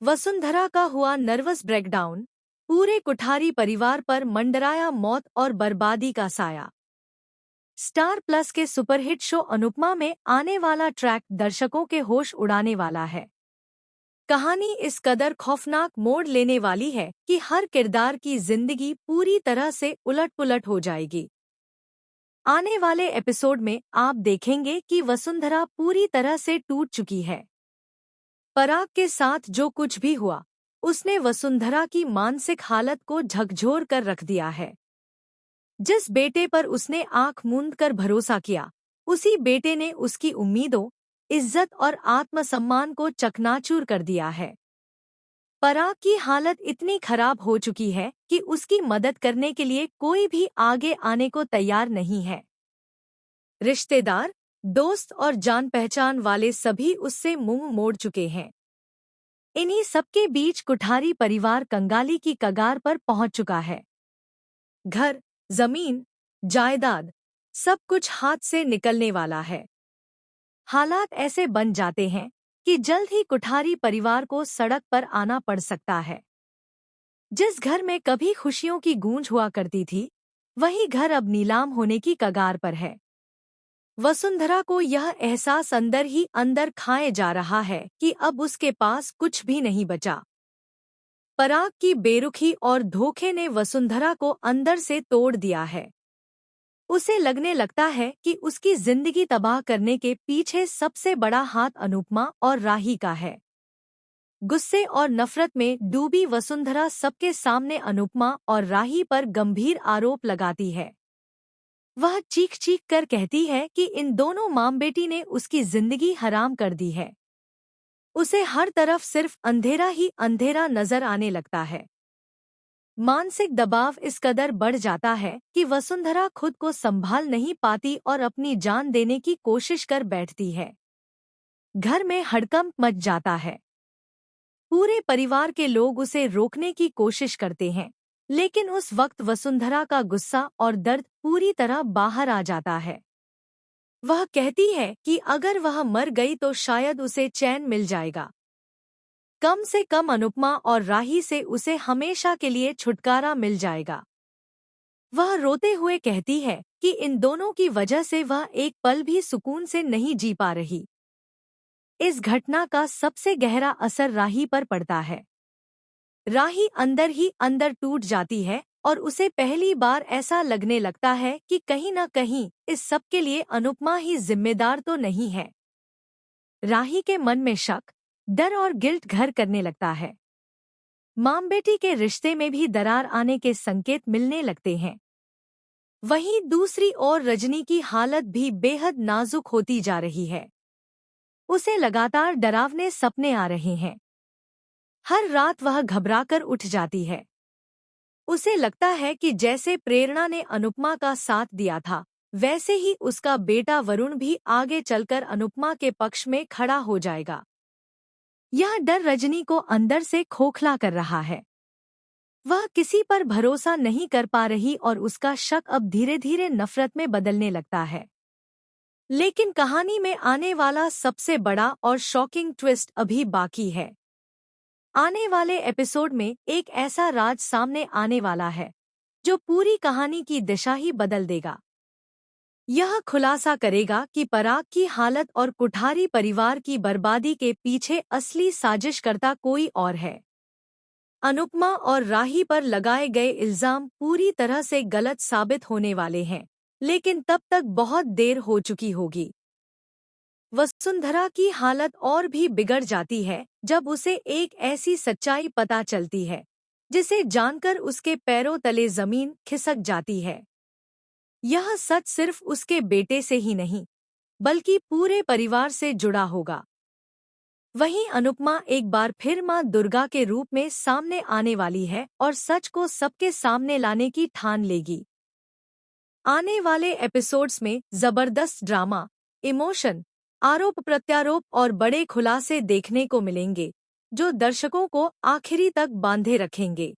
वसुंधरा का हुआ nervous breakdown, पूरे कुठारी परिवार पर मंडराया मौत और बर्बादी का साया। स्टार प्लस के सुपरहिट शो अनुपमा में आने वाला ट्रैक दर्शकों के होश उड़ाने वाला है। कहानी इस कदर खौफनाक मोड़ लेने वाली है कि हर किरदार की जिंदगी पूरी तरह से उलट-पुलट हो जाएगी। आने वाले एपिसोड में आप देखेंगे कि वसुंधरा पूरी तरह से टूट चुकी है। पराग के साथ जो कुछ भी हुआ, उसने वसुंधरा की मानसिक हालत को झकझोर कर रख दिया है। जिस बेटे पर उसने आंख मूंद कर भरोसा किया, उसी बेटे ने उसकी उम्मीदों, इज्जत और आत्मसम्मान को चकनाचूर कर दिया है। पराग की हालत इतनी खराब हो चुकी है कि उसकी मदद करने के लिए कोई भी आगे आने को तैयार नहीं है। रिश्तेदार, दोस्त और जान पहचान वाले सभी उससे मुंह मोड़ चुके हैं। इन्हीं सबके बीच कुठारी परिवार कंगाली की कगार पर पहुंच चुका है। घर, जमीन, जायदाद, सब कुछ हाथ से निकलने वाला है। हालात ऐसे बन जाते हैं कि जल्द ही कुठारी परिवार को सड़क पर आना पड़ सकता है। जिस घर में कभी खुशियों की गूंज हुआ करती थी, वही घर अब नीलाम होने की कगार पर है। वसुंधरा को यह एहसास अंदर ही अंदर खाए जा रहा है कि अब उसके पास कुछ भी नहीं बचा। पराग की बेरुखी और धोखे ने वसुंधरा को अंदर से तोड़ दिया है। उसे लगने लगता है कि उसकी जिंदगी तबाह करने के पीछे सबसे बड़ा हाथ अनुपमा और राही का है। गुस्से और नफरत में डूबी वसुंधरा सबके सामने अनुपमा और राही पर गंभीर आरोप लगाती है। वह चीख चीख कर कहती है कि इन दोनों मां बेटी ने उसकी जिंदगी हराम कर दी है। उसे हर तरफ सिर्फ अंधेरा ही अंधेरा नजर आने लगता है। मानसिक दबाव इस कदर बढ़ जाता है कि वसुंधरा खुद को संभाल नहीं पाती और अपनी जान देने की कोशिश कर बैठती है। घर में हड़कंप मच जाता है। पूरे परिवार के लोग उसे रोकने की कोशिश करते हैं, लेकिन उस वक्त वसुंधरा का गुस्सा और दर्द पूरी तरह बाहर आ जाता है। वह कहती है कि अगर वह मर गई तो शायद उसे चैन मिल जाएगा। कम से कम अनुपमा और राही से उसे हमेशा के लिए छुटकारा मिल जाएगा। वह रोते हुए कहती है कि इन दोनों की वजह से वह एक पल भी सुकून से नहीं जी पा रही। इस घटना का सबसे गहरा असर राही पर पड़ता है। राही अंदर ही अंदर टूट जाती है और उसे पहली बार ऐसा लगने लगता है कि कहीं न कहीं इस सब के लिए अनुपमा ही जिम्मेदार तो नहीं है। राही के मन में शक, डर और गिल्ट घर करने लगता है। मां बेटी के रिश्ते में भी दरार आने के संकेत मिलने लगते हैं। वहीं दूसरी ओर रजनी की हालत भी बेहद नाजुक होती जा रही है। उसे लगातार डरावने सपने आ रहे हैं। हर रात वह घबराकर उठ जाती है। उसे लगता है कि जैसे प्रेरणा ने अनुपमा का साथ दिया था, वैसे ही उसका बेटा वरुण भी आगे चलकर अनुपमा के पक्ष में खड़ा हो जाएगा। यह डर रजनी को अंदर से खोखला कर रहा है। वह किसी पर भरोसा नहीं कर पा रही और उसका शक अब धीरे धीरे नफरत में बदलने लगता है। लेकिन कहानी में आने वाला सबसे बड़ा और शॉकिंग ट्विस्ट अभी बाकी है। आने वाले एपिसोड में एक ऐसा राज सामने आने वाला है जो पूरी कहानी की दिशा ही बदल देगा। यह खुलासा करेगा कि पराग की हालत और कुठारी परिवार की बर्बादी के पीछे असली साजिशकर्ता कोई और है। अनुपमा और राही पर लगाए गए इल्जाम पूरी तरह से गलत साबित होने वाले हैं, लेकिन तब तक बहुत देर हो चुकी होगी। वसुंधरा की हालत और भी बिगड़ जाती है जब उसे एक ऐसी सच्चाई पता चलती है जिसे जानकर उसके पैरों तले जमीन खिसक जाती है। यह सच सिर्फ उसके बेटे से ही नहीं, बल्कि पूरे परिवार से जुड़ा होगा। वहीं अनुपमा एक बार फिर मां दुर्गा के रूप में सामने आने वाली है और सच को सबके सामने लाने की ठान लेगी। आने वाले एपिसोड्स में जबरदस्त ड्रामा, इमोशन, आरोप प्रत्यारोप और बड़े खुलासे देखने को मिलेंगे, जो दर्शकों को आखिरी तक बांधे रखेंगे।